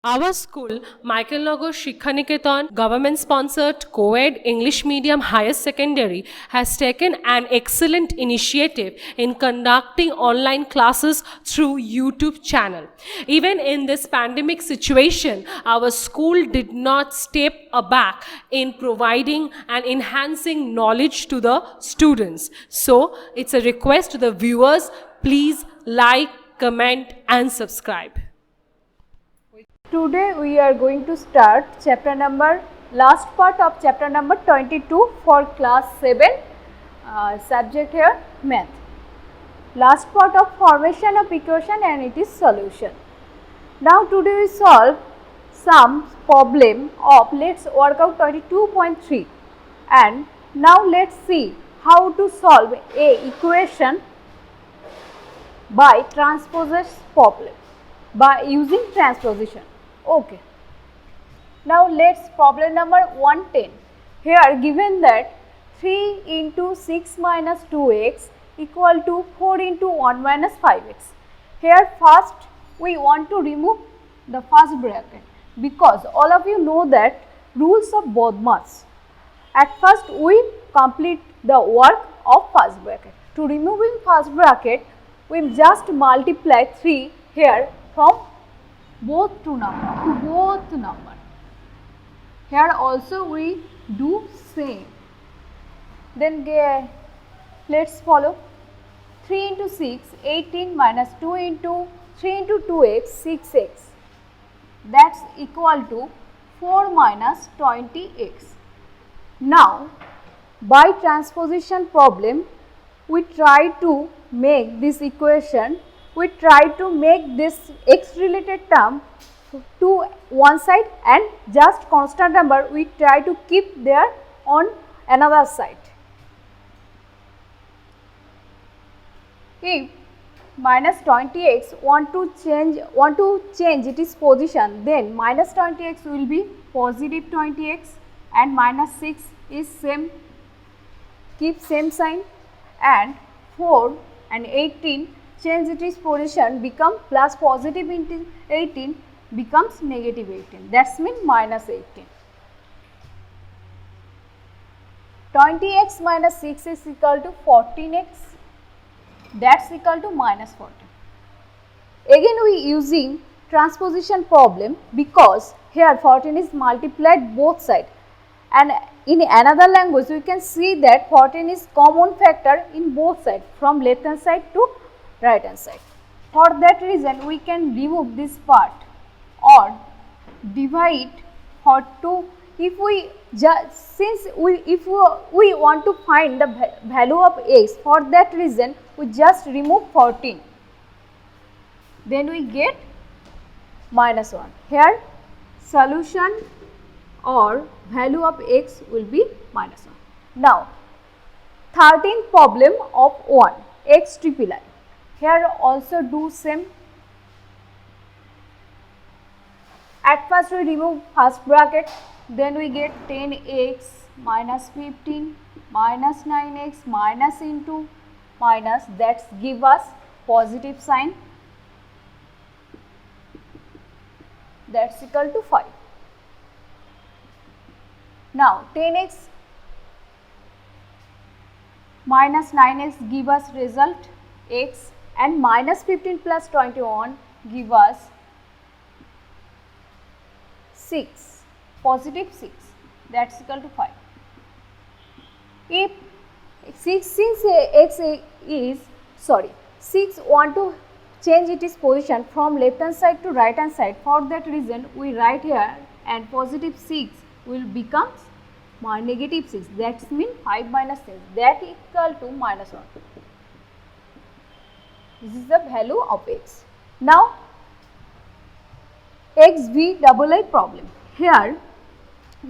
Our school, Michael Nagar Shikhaniketan, government sponsored co-ed English medium higher secondary, has taken an excellent initiative in conducting online classes through YouTube channel. Even in this pandemic situation, our school did not step aback in providing and enhancing knowledge to the students. So it's a request to the viewers, please like, comment and subscribe. Today we are going to start last part of chapter number 22 for class 7 subject here math. Last part of formation of equation and it is solution. Now today we solve some problem of let's work out 22.3 and now let's see how to solve a equation by transposers problem by using transposition. Okay. Now let's problem number 110. Here given that 3 into 6 minus 2x equal to 4 into 1 minus 5x. Here first we want to remove the first bracket because all of you know that rules of BODMAS. At first we complete the work of first bracket. To removing first bracket we just multiply 3 here from both number. Here also we do same. Then let's follow 3 into 6 18 minus 2 into 3 into 2x 6x, that's equal to 4 minus 20x. Now by transposition problem we try to make this equation, we try to make this x related term to one side and just constant number we try to keep there on another side. If minus 20x want to change its position, then minus 20x will be positive 20x and minus 6 is same, keep same sign, and 4 and 18 change its position, become plus positive 18 becomes negative 18, that's mean minus 18. 20x minus 6 is equal to 14x, that's equal to minus 14. Again we using transposition problem because here 14 is multiplied both sides, and in another language we can see that 14 is common factor in both sides from left hand side to right hand side. For that reason we can remove this part or divide for 2. If we want to find the value of x, for that reason we just remove 14, then we get minus 1. Here solution or value of x will be minus 1. Now 13th problem of 1 x triple I. Here also do same. At first we remove first bracket, then we get 10x minus 15 minus 9x minus into minus, that give us positive sign, that's equal to 5. Now 10x minus 9x give us result x, and minus 15 plus 21 give us 6, positive 6, that's equal to 5. If 6 want to change its position from left hand side to right hand side, for that reason we write here, and positive 6 will become negative 6, that means 5 minus 6, that equal to minus 1. This is the value of x. Now XVII problem. Here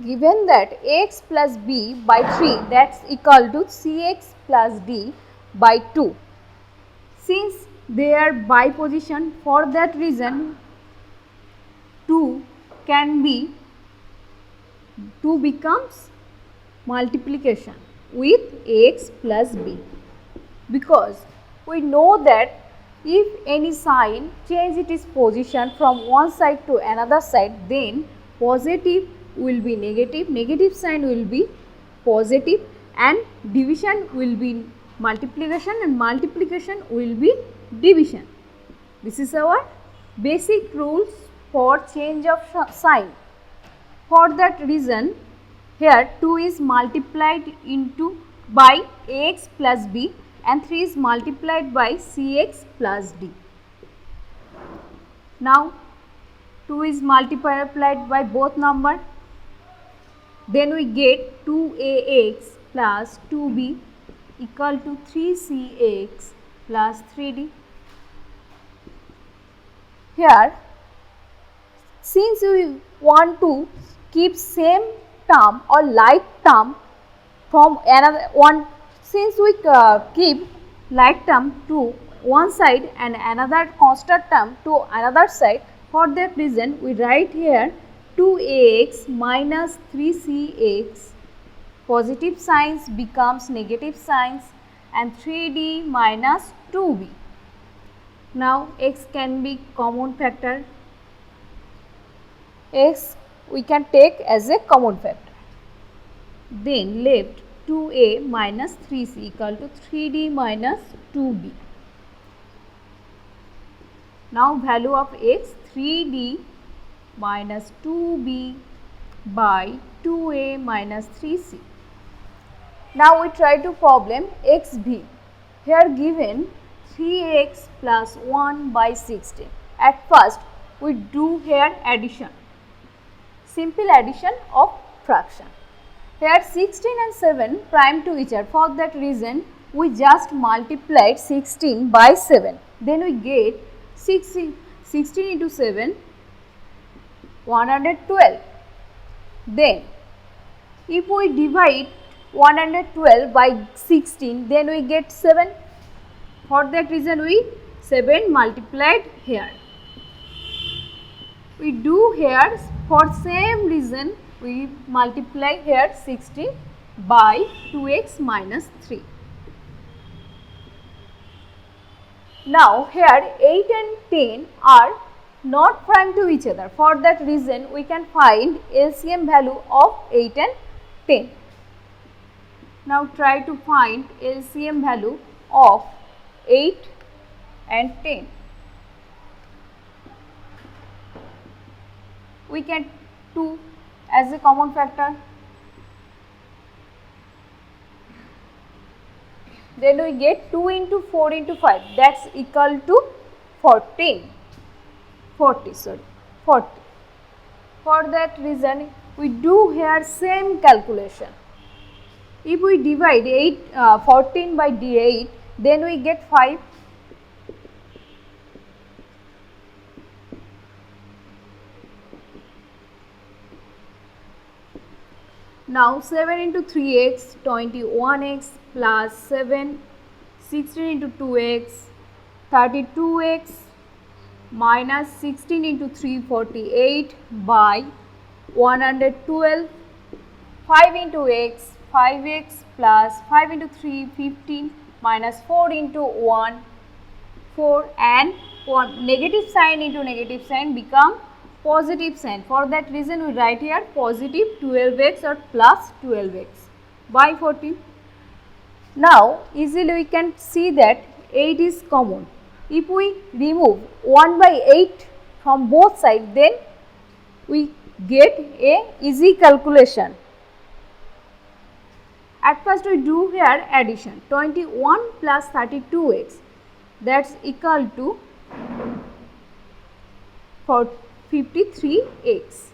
given that x plus b by 3, that's equal to cx plus d by 2. Since they are by position, for that reason 2 becomes multiplication with ax plus b, because we know that If any sign change its position from one side to another side, then positive will be negative, negative sign will be positive, and division will be multiplication, and multiplication will be division. This is our basic rules for change of sign. For that reason, here 2 is multiplied into by ax plus b and 3 is multiplied by cx plus d. Now 2 is multiplied by both number, then we get 2ax plus 2b equal to 3cx plus 3d. Here, since we want to keep same term or like term from another one, since we keep like term to one side and another constant term to another side, for that reason we write here 2ax minus 3cx, positive signs becomes negative signs, and 3d minus 2b. Now x can be common factor, x we can take as a common factor. Then left 2a minus 3c equal to 3d minus 2b. Now value of x 3d minus 2b by 2a minus 3c. Now we try to problem xb. Here given 3x plus 1 by 16. At first we do here addition, simple addition of fraction. Here 16 and 7 prime to each other. For that reason we just multiplied 16 by 7. Then we get 16 into 7, 112. Then if we divide 112 by 16, then we get 7. For that reason we 7 multiplied here. We do here for same reason we multiply here 16 by 2x minus 3. Now here 8 and 10 are not prime to each other. For that reason we can find LCM value of 8 and 10. Now try to find LCM value of 8 and 10. We can 2 as a common factor. Then we get 2 into 4 into 5, that is equal to 40. For that reason we do here same calculation. If we divide 14 by 8, then we get 5. Now 7 into 3x, 21x plus 7, 16 into 2x, 32x minus 16 into 3, 48 by 112, 5 into x, 5x plus 5 into 3, 15 minus 4 into 1, 4, and 1 negative sign into negative sign become positive sign. For that reason we write here positive 12x or plus 12x by 14. Now easily we can see that 8 is common. If we remove 1 by 8 from both sides, then we get a easy calculation. At first we do here addition, 21 plus 32x, that is equal to 53x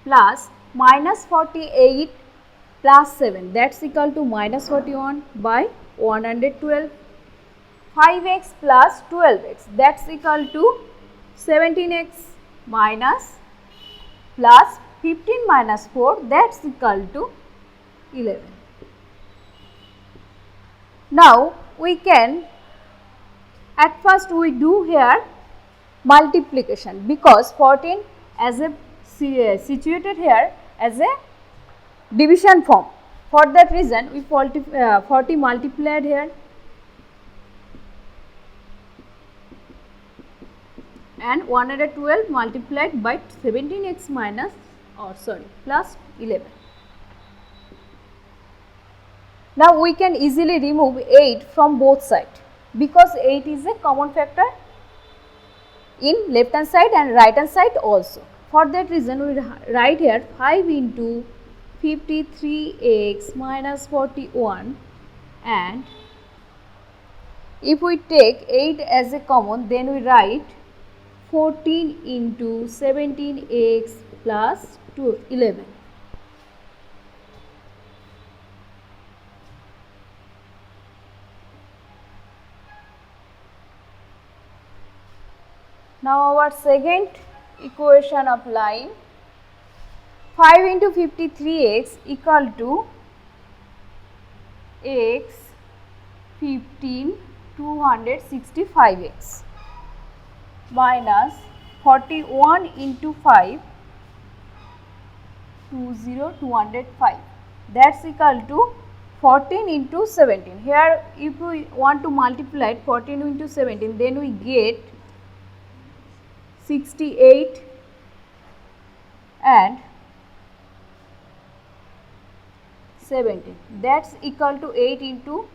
plus minus 48 plus 7, that is equal to minus 41 by 112. 5x plus 12x, that is equal to 17x minus plus 15 minus 4, that is equal to 11. Now we can, at first we do here multiplication, because 14 as a situated here as a division form. For that reason we 40 multiplied here. and 112 multiplied by 17x minus plus 11. Now we can easily remove 8 from both sides because 8 is a common factor in left hand side and right hand side also. For that reason we write here 5 into 53x minus 41, and if we take 8 as a common, then we write 14 into 17x plus 11. Now our second equation of line, 5 into 53x equal to x 15 265x minus 41 into 5 205, that's equal to 14 into 17. Here if we want to multiply 14 into 17, then we get 68 and 17, that's equal to 8 into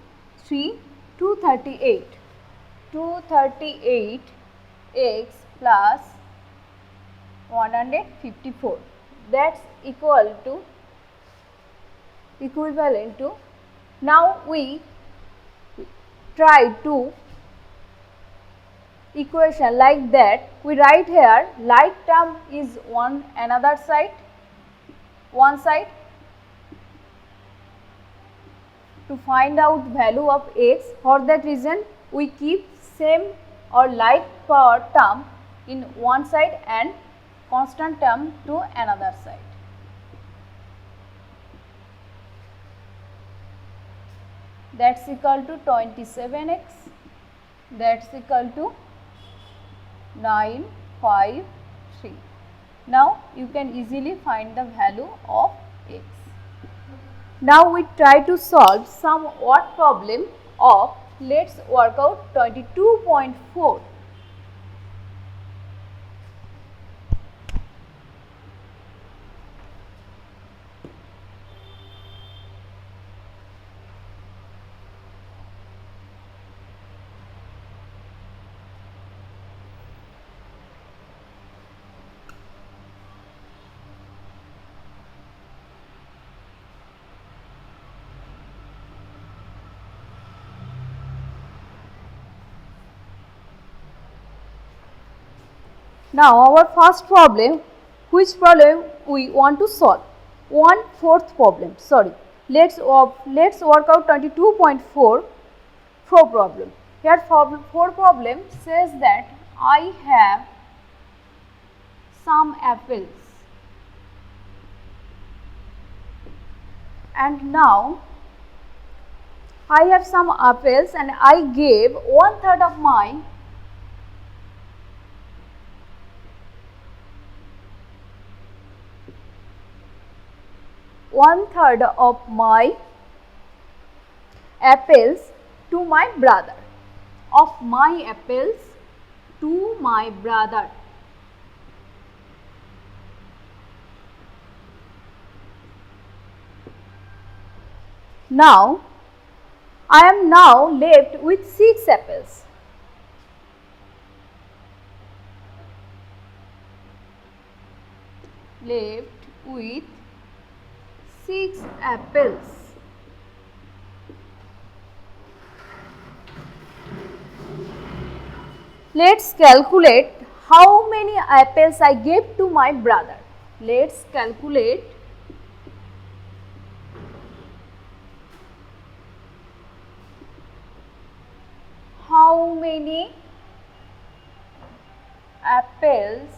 3 238. 238 x plus 154, that's equivalent to, now we try to equation like that. We write here like term is one side to find out value of x. For that reason we keep same or like power term in one side and constant term to another side. That's equal to 27x, that's equal to 953. Now you can easily find the value of x. Now we try to solve some odd problem of, let's work out 22.4. Now our first problem, which problem we want to solve? 1/4 problem. Sorry. Let's work out 22.4 problem. Here 4 problem says that I have some apples, and now I have some apples and I gave 1/3 of my apples to my brother, Now I am now left with 6 apples. Let's calculate how many apples I gave to my brother. Let's calculate how many apples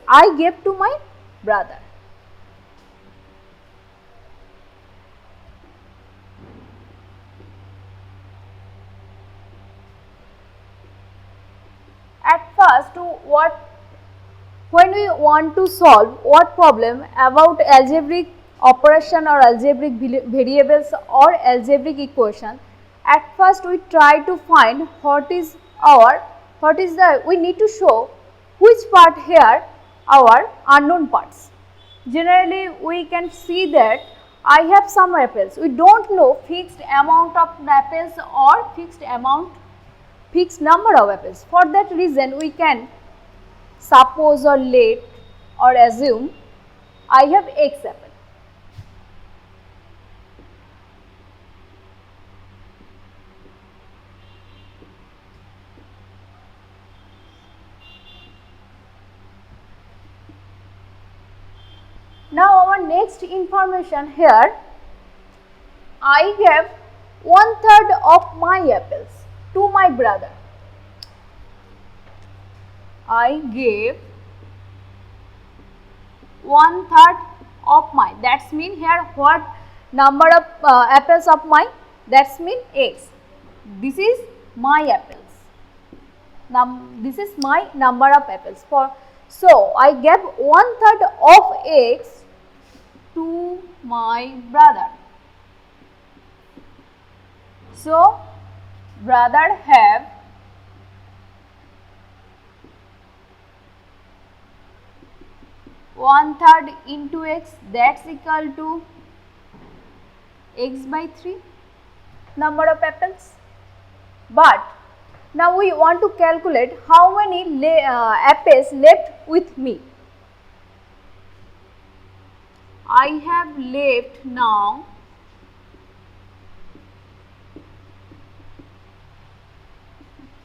I gave to my brother. At first, when we want to solve what problem about algebraic operation or algebraic variables or algebraic equation, at first we try to find we need to show which part here our unknown parts. Generally we can see that I have some apples, we do not know fixed amount of apples or fixed number of apples. For that reason we can suppose or let or assume I have x apple. Now our next information here, I gave 1/3 of my apples to my brother. I gave 1/3 of my, that's mean here what number of apples of my, that's mean x. This is my apples. This is my number of apples. So I gave 1/3 of x to my brother. So brother have 1/3 into x, that's equal to x by 3 number of apples. But now we want to calculate how many apples left with me. I have left now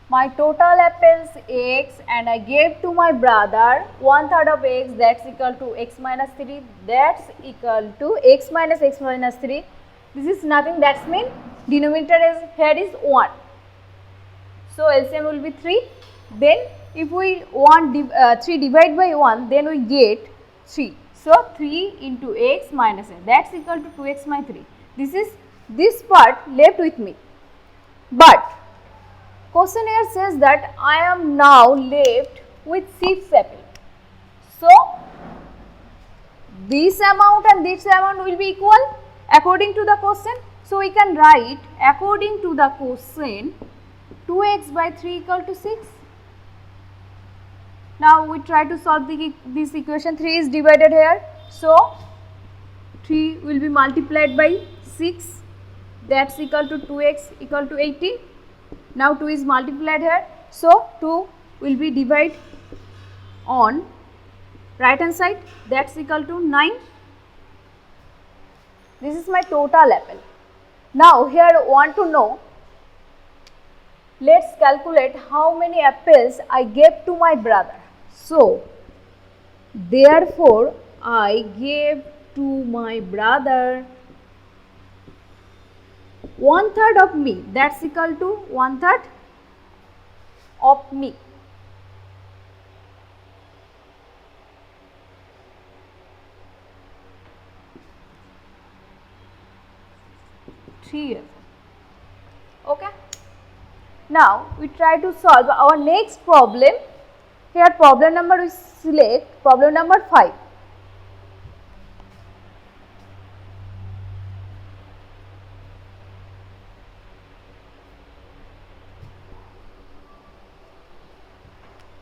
my total apples x, and I gave to my brother 1/3 of x, that's equal to x minus 3, that's equal to x minus 3. This is nothing, that's mean denominator is here is 1. So LCM will be 3. Then if we want 3 divided by 1, then we get 3. So 3 into x minus n, that's equal to 2x minus 3. This is this part left with me. But question here says that I am now left with 6 apples. So this amount and this amount will be equal according to the question. So we can write according to the question 2x by 3 equal to 6. Now we try to solve this equation. 3 is divided here, so 3 will be multiplied by 6, that's equal to 2x equal to 18. Now 2 is multiplied here, so 2 will be divided on right hand side, that's equal to 9. This is my total apple. Now here want to know, let's calculate how many apples I gave to my brother. So therefore I gave to my brother 1/3 of me, that's equal to 1/3 of me. Okay. Now we try to solve our next problem. Here problem number we select problem number 5.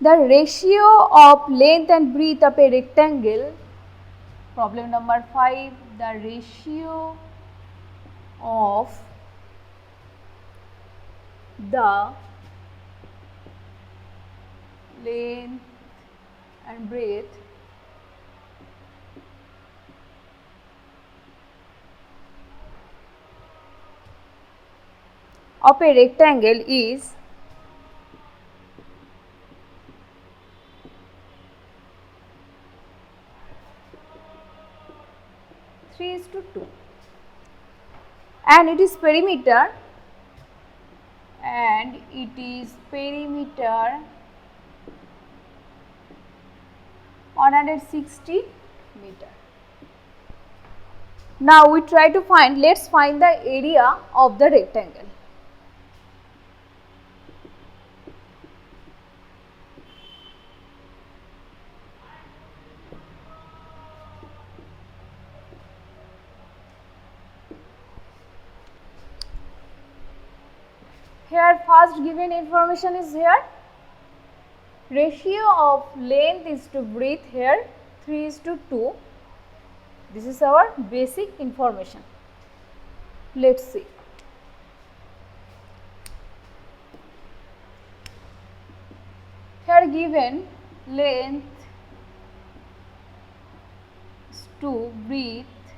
The ratio of length and breadth of a rectangle, problem number 5, the ratio of the length and breadth of a rectangle is 3:2, and it is perimeter 160 meter. Now we try to find, let's find the area of the rectangle. here first given information is here, ratio of length is to breadth here 3:2. This is our basic information. Let's see. Here given length is to breadth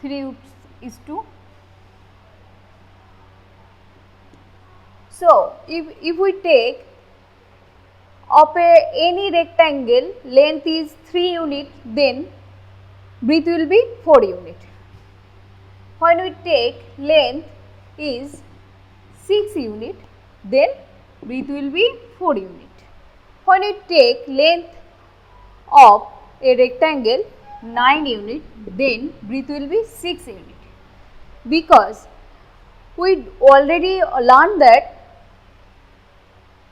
3:2. So if we take of any rectangle length is 3 unit, then breadth will be 4 unit. When we take length is 6 unit, then breadth will be 4 unit. When we take length of a rectangle 9 unit, then breadth will be 6 unit, because we already learned that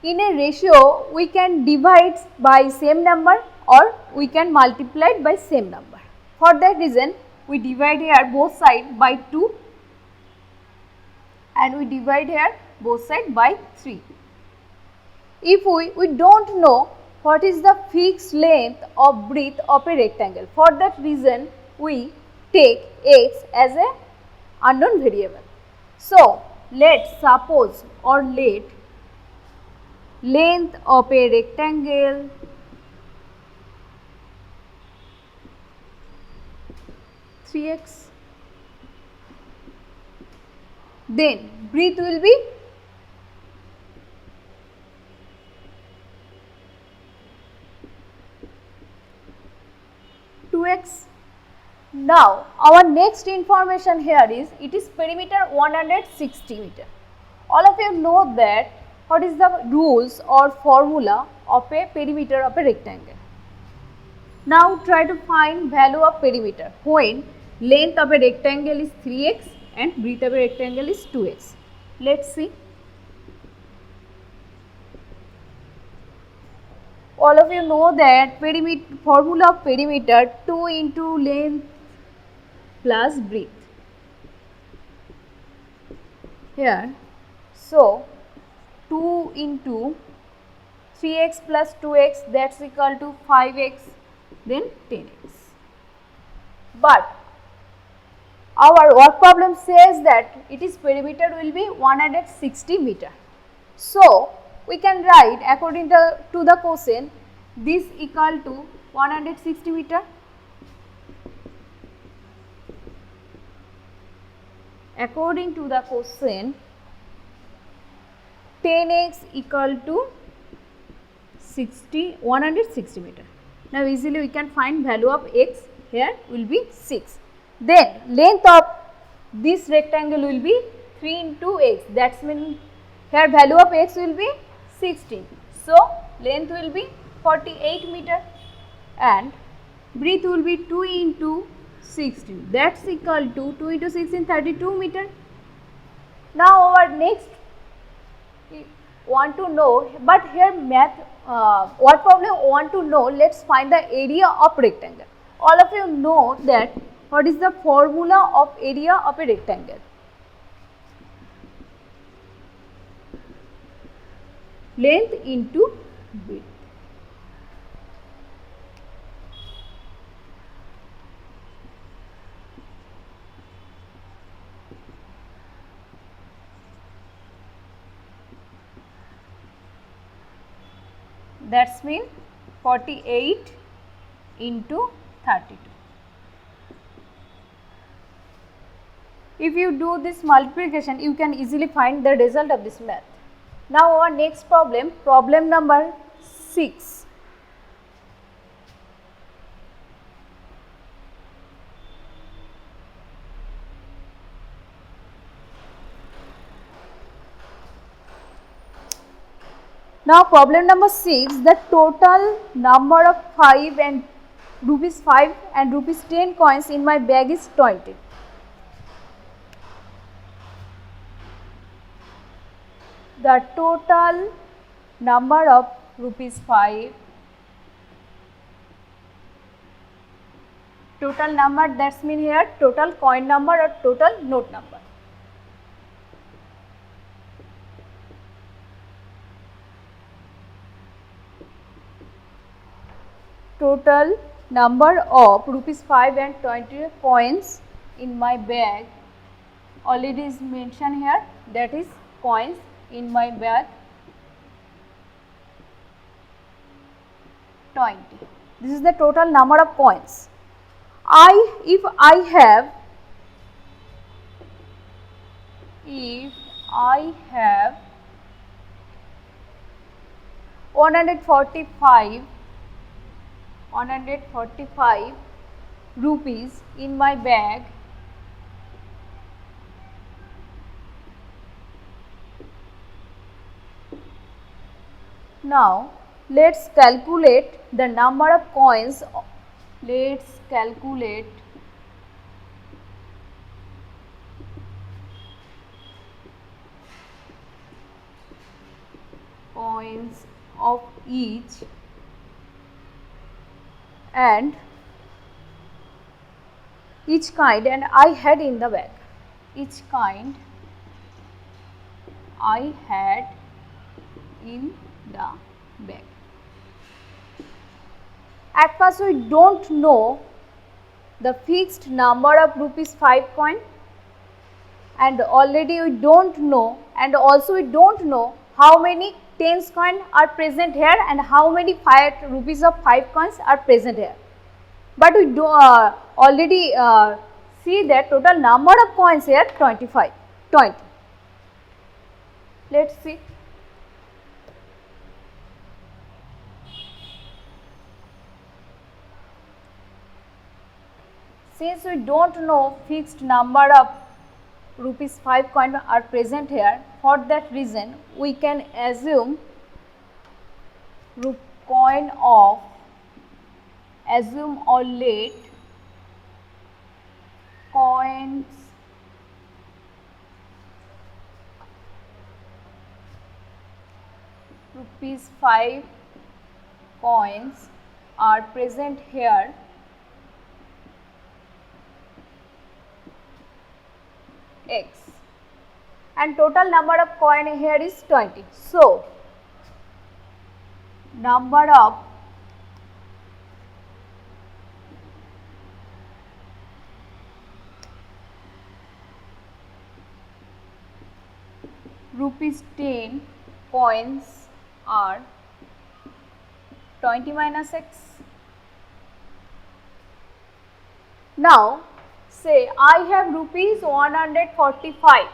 in a ratio we can divide by same number or we can multiply it by same number. For that reason we divide here both sides by 2 and we divide here both sides by 3. If we do not know what is the fixed length of breadth of a rectangle, for that reason we take x as a unknown variable. So let suppose or let length of a rectangle (3x), then breadth will be 2x. Now our next information here is, it is perimeter 160 meter. All of you know that what is the rules or formula of a perimeter of a rectangle. Now try to find value of perimeter when length of a rectangle is 3x and breadth of a rectangle is 2x. Let's see. All of you know that formula of perimeter 2 into length plus breadth. Here, so 2 into 3x plus 2x, that's equal to 5x, then 10x. But our work problem says that it is perimeter will be 160 meter. So we can write according to the question, this equal to 160 meter. According to the question, 10x equal to 160 meter. Now easily we can find value of x, here will be 6. Then length of this rectangle will be 3 into x, that means here value of x will be 16. So length will be 48 meter and breadth will be 2 into 16, that's equal to 2 into 16, 32 meter. Now our next want to know, but here math what problem want to know, let's find the area of rectangle. All of you know that what is the formula of area of a rectangle. Length into width. That's mean 48 into 32. If you do this multiplication, you can easily find the result of this math. Now our next problem, problem number 6. Now problem number 6, the total number of 5 and rupees 5 and rupees 10 coins in my bag is 20. The total number of rupees 5, total number, that's mean here total coin number or total note number. total number of rupees 5 and 20 coins in my bag already is mentioned here, that is coins in my bag 20. This is the total number of coins. If I have 145 rupees in my bag, now let's calculate the number of coins. Let's calculate coins of each and each kind and I had in the bag. Each kind I had in the bag. At first we don't know the fixed number of rupees 5 coin, and already we don't know, and also we don't know how many tens coin are present here and how many rupees of 5 coins are present here. But we do already see that total number of coins here 20. Let's see. Since we don't know fixed number of rupees 5 coin are present here, for that reason we can assume coin of or let coins rupees 5 coins are present here X, and total number of coin here is 20. So, number of rupees 10 coins are 20 minus X. Now, say I have rupees 145.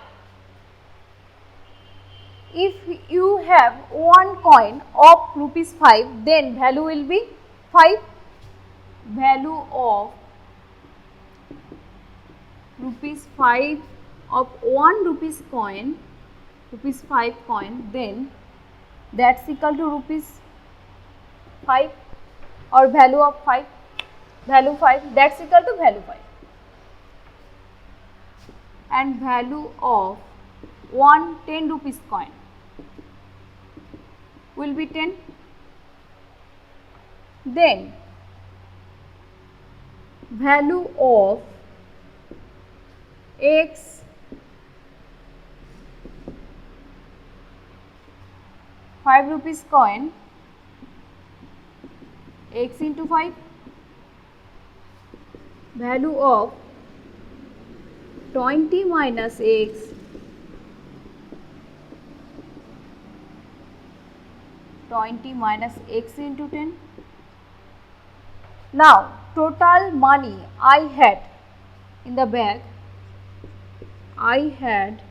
If you have one coin of rupees 5, then value will be 5. Value of rupees 5 of 1 rupees coin, rupees 5 coin, then that's equal to rupees 5 or value of 5, value 5, that's equal to value 5. And value of 10 rupees coin will be 10. Then value of X ₹5 coin, X into 5, value of 20 minus X, into 10. Now, total money I had in the bag, I had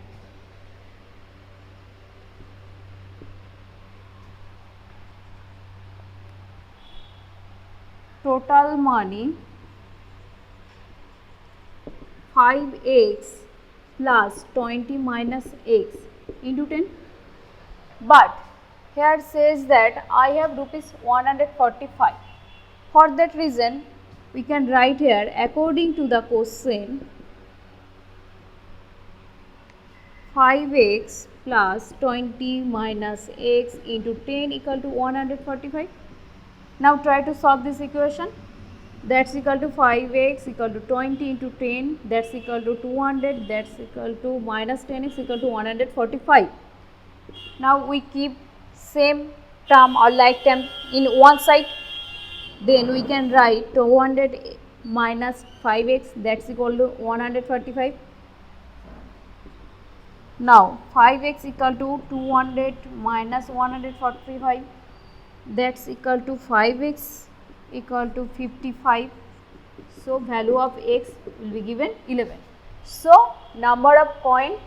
total money 5x plus 20 minus x into 10, but here says that I have rupees 145. For that reason we can write here, according to the question, 5x plus 20 minus x into 10 equal to 145. Now try to solve this equation. That's equal to 5x equal to 20 into 10, that's equal to 200, that's equal to minus 10x equal to 145. Now we keep same term or like term in one side, then we can write 200 minus 5x, that's equal to 145. Now 5x equal to 200 minus 145, that's equal to 5x equal to 55. So value of x will be given 11. So number of coin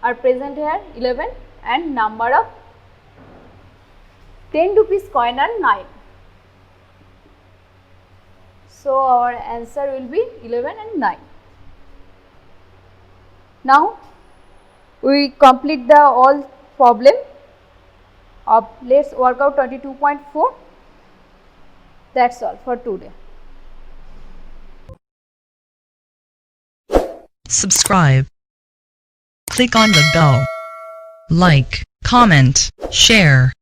are present here 11 and number of 10 rupees coin are 9. So our answer will be 11 and 9. Now we complete the all problem of, let's work out 22.4. That's all for today. Subscribe. Click on the bell. Like, comment, share.